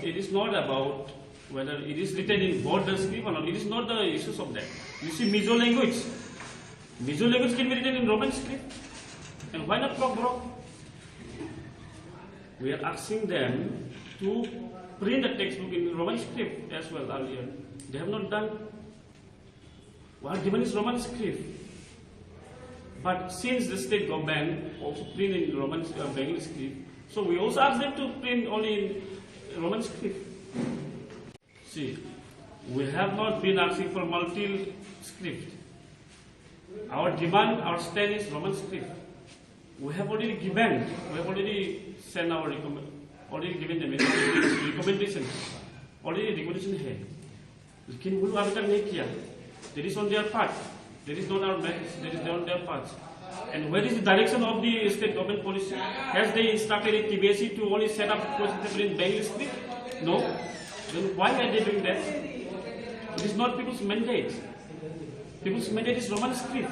It is not about whether it is written in border script or not. It is not the issues of that. You see, Mizo language. Mizo language can be written in Roman script. And why not kokborok? We are asking them to print the textbook in Roman script as well earlier. They have not done. What given is Roman script. But since the state government also print in Roman Bengali script, so we also ask them to print only in Roman script. See, we have not been asking for multi-script. Our demand, our stand is Roman script. We have already given, we have already sent our already given them recommendation. Already recommendation here. Lekin वो आवेदन नहीं किया. That is on their part. That is not our message. That is on their part. And where is the direction of the state government policy? Has they instructed TBSC to only set up procedure in Bengali script? No. Then why are they doing that? It is not people's mandate. People's mandate is Roman script.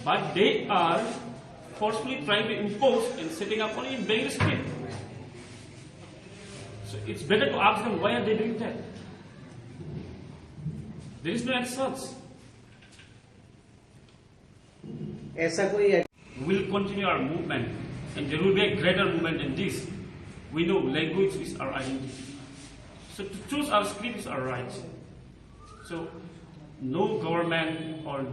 But they are forcefully trying to impose and setting up only in Bengali script. So it's better to ask them why are they doing that. There is no answers. We will continue our movement, and there will be a greater movement than this. We know language is our identity. So to choose our script is our right. So no government or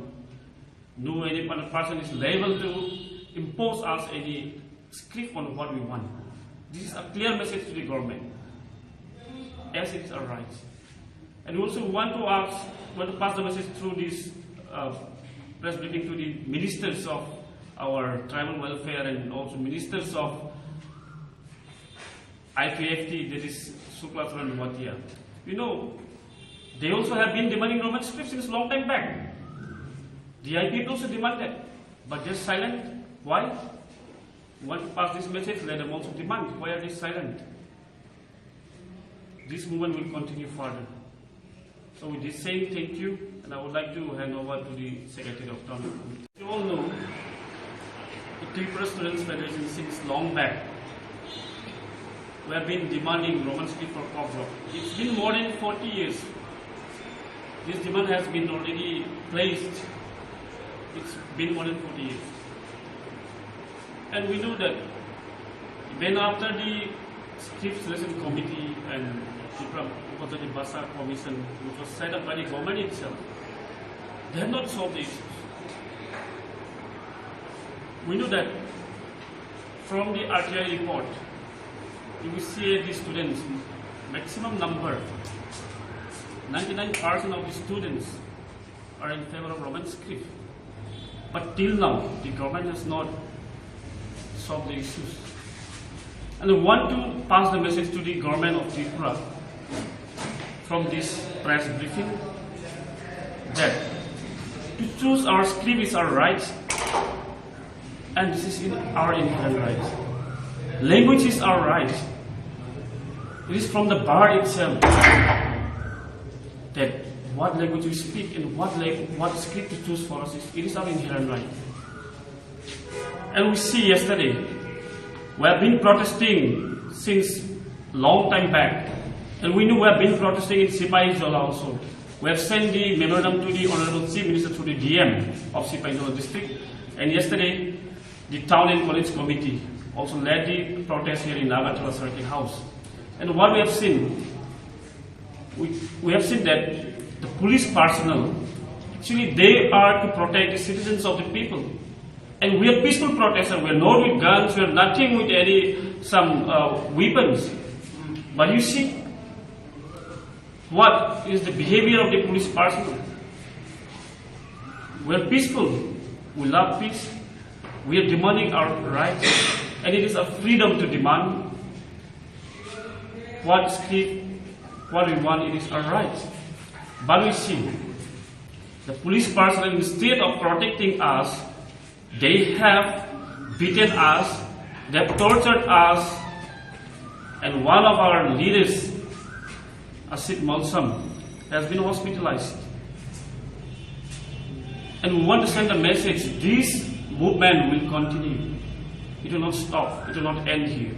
no any person is liable to impose us any script on what we want. This is a clear message to the government, as it is our right. And we also want to pass the message through this press briefing to the ministers of our tribal welfare and also ministers of IPFT, that is Suklatra and Watia. You know, they also have been demanding Roman script since long time back. The IPFT also demanded, but they're silent. Why? We want to pass this message, let them also demand. Why are they silent? This movement will continue further. So with this saying, thank you, and I would like to hand over to the Secretary of Town Committee. You all know the Tripura Students Federation since long back. We have been demanding Roman script for kokborok. It's been more than 40 years. This demand has been already placed. It's been more than 40 years. And we know that even after the Script Selection Committee and the Basa Commission, which was set up by the government itself, they have not solved the issues. We know that from the RTI report, you will see the students, maximum number, 99% of the students are in favor of Roman script. But till now, the government has not solved the issues. And I want to pass the message to the government of Tripura from this press briefing that to choose our script is our right, and this is our inherent right. Language is our right. It is from the bar itself that what language we speak and what script to choose for us it is our inherent right. And we see yesterday, we have been protesting since long time back, and we know we have been protesting in Sipai Jola also. We have sent the memorandum to the Honorable Chief Minister through the DM of Sipai Jola district, and yesterday the Town and College Committee also led the protest here in Agortol Circuit House. And what we have seen, we have seen that the police personnel, actually they are to protect the citizens of the people. And we are peaceful protesters. We are not with guns. We are nothing with some weapons. But you see, what is the behavior of the police personnel? We are peaceful. We love peace. We are demanding our rights, and it is a freedom to demand what we want. It is our right. But we see the police personnel, instead of protecting us, they have beaten us, they have tortured us, and one of our leaders, Asit Malsam, has been hospitalized. And we want to send a message, this movement will continue. It will not stop. It will not end here.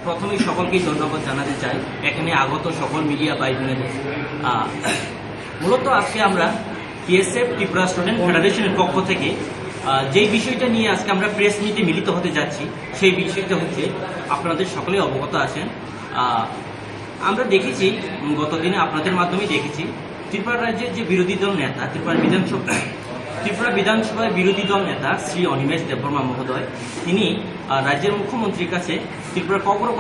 প্রথমেই সকলকেই ধন্যবাদ জানাতে চাই এখানে আগত সকল media ভাই বোনেদের। মূলত আজকে আমরা টিএসএফ ত্রিপুরা স্টুডেন্ট ফেডারেশনের পক্ষ থেকে যেই বিষয়টা নিয়ে আজকে আমরা প্রেস মিটে মিলিত হতে যাচ্ছি সেই বিষয়টা হচ্ছে আপনাদের সকলেই অবগত আছেন। আমরা দেখেছি গতদিনে আপনাদের মাধ্যমেই দেখেছি ত্রিপুরা রাজ্যের যে বিরোধী দল নেতা ত্রিপুরা বিধানসভায় বিরোধী দল নেতা শ্রী অনিমেষ দেববর্মা মহোদয় তিনি রাজ্যের মুখ্যমন্ত্রীর কাছে ত্রিপুরার ককবরক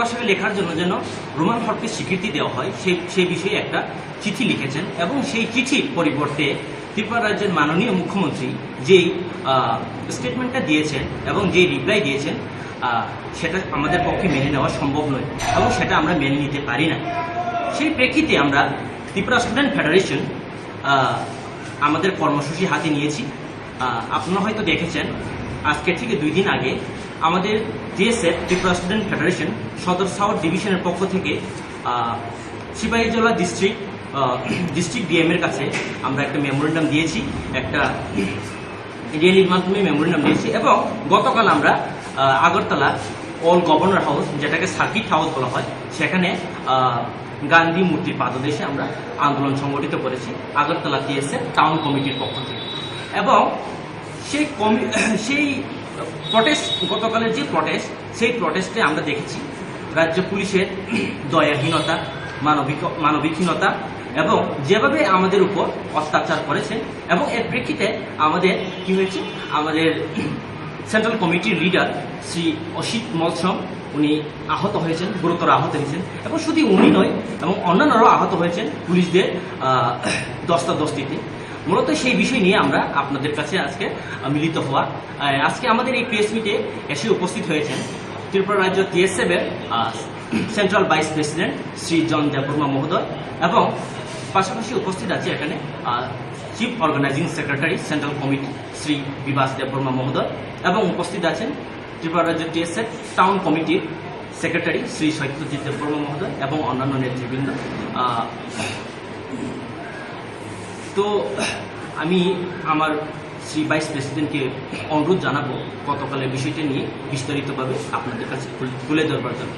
ভাষাকে লেখার জন্য যেন রোমান হরফে স্বীকৃতি দেওয়া হয় সেই বিষয়ে একটা চিঠি লিখেছেন এবং সেই চিঠির পরিবর্তে ত্রিপুরা রাজ্যের মাননীয় মুখ্যমন্ত্রী যেই স্টেটমেন্টটা দিয়েছেন এবং যেই রিপ্লাই দিয়েছেন সেটা আমাদের পক্ষে মেনে নেওয়া সম্ভব নয় এবং সেটা আমরা মেনে নিতে পারি না। সেই প্রেক্ষিতে আমরা ত্রিপুরা স্টুডেন্ট ফেডারেশন আমাদের কর্মসূচি হাতে নিয়েছি। আপনারা হয়তো দেখেছেন আজকে থেকে 2 দিন আগে আমাদের টিএসএফ ত্রিপুরা স্টুডেন্ট ফেডারেশন সদর সাউথ ডিভিশনের পক্ষ থেকে সিপাহীজলা ডিস্ট্রিক্ট ডিএমের কাছে আমরা একটা মেমোরেন্ডাম দিয়েছি, একটা র্যালির মাধ্যমে মেমোরেন্ডাম দিয়েছি এবং গতকাল আমরা আগরতলা অল গভর্নর হাউস যেটাকে সার্কিট হাউস বলা হয় সেখানে গান্ধী মূর্তির পাদদেশে আমরা আন্দোলন সংগঠিত করেছি আগরতলা টিএসএফ টাউন কমিটির পক্ষ থেকে। এবং সেই প্রটেস্ট গতকালের যে সেই প্রটেস্টে আমরা দেখেছি রাজ্য পুলিশের দয়াহীনতা, মানবিকহীনতা এবং যেভাবে আমাদের উপর অত্যাচার করেছে এবং এর প্রেক্ষিতে আমাদের কি হয়েছে, আমাদের সেন্ট্রাল কমিটির লিডার শ্রী অসিত মলসম উনি আহত হয়েছেন, গুরুতর আহত হয়েছেন এবং শুধু উনি নয় এবং অন্যান্যরাও আহত হয়েছেন পুলিশদের দস্তাদস্তিতে। মূলত সেই বিষয় নিয়ে আমরা আপনাদের কাছে আজকে মিলিত হওয়া। আজকে আমাদের এই প্রেস মিটে এসে উপস্থিত হয়েছেন ত্রিপুরা রাজ্য টিএসএফের central vice president Shri John Debbarma মহোদয় এবং পাশাপাশি উপস্থিত আছে এখানে chief organising secretary central committee Shri Bibhas Debbarma মহোদয় এবং উপস্থিত আছেন ত্রিপুরা রাজ্য টিএসএফ টাউন কমিটির সেক্রেটারি শ্রী সত্যজিৎ দেববর্মা মহোদয় এবং অন্যান্য নেতৃবৃন্দ। তো আমি আমার শ্রী ভাইস প্রেসিডেন্টকে অনুরোধ জানাবো গতকালের বিষয়টা নিয়ে বিস্তারিতভাবে আপনাদের কাছে তুলে ধরবার জন্য।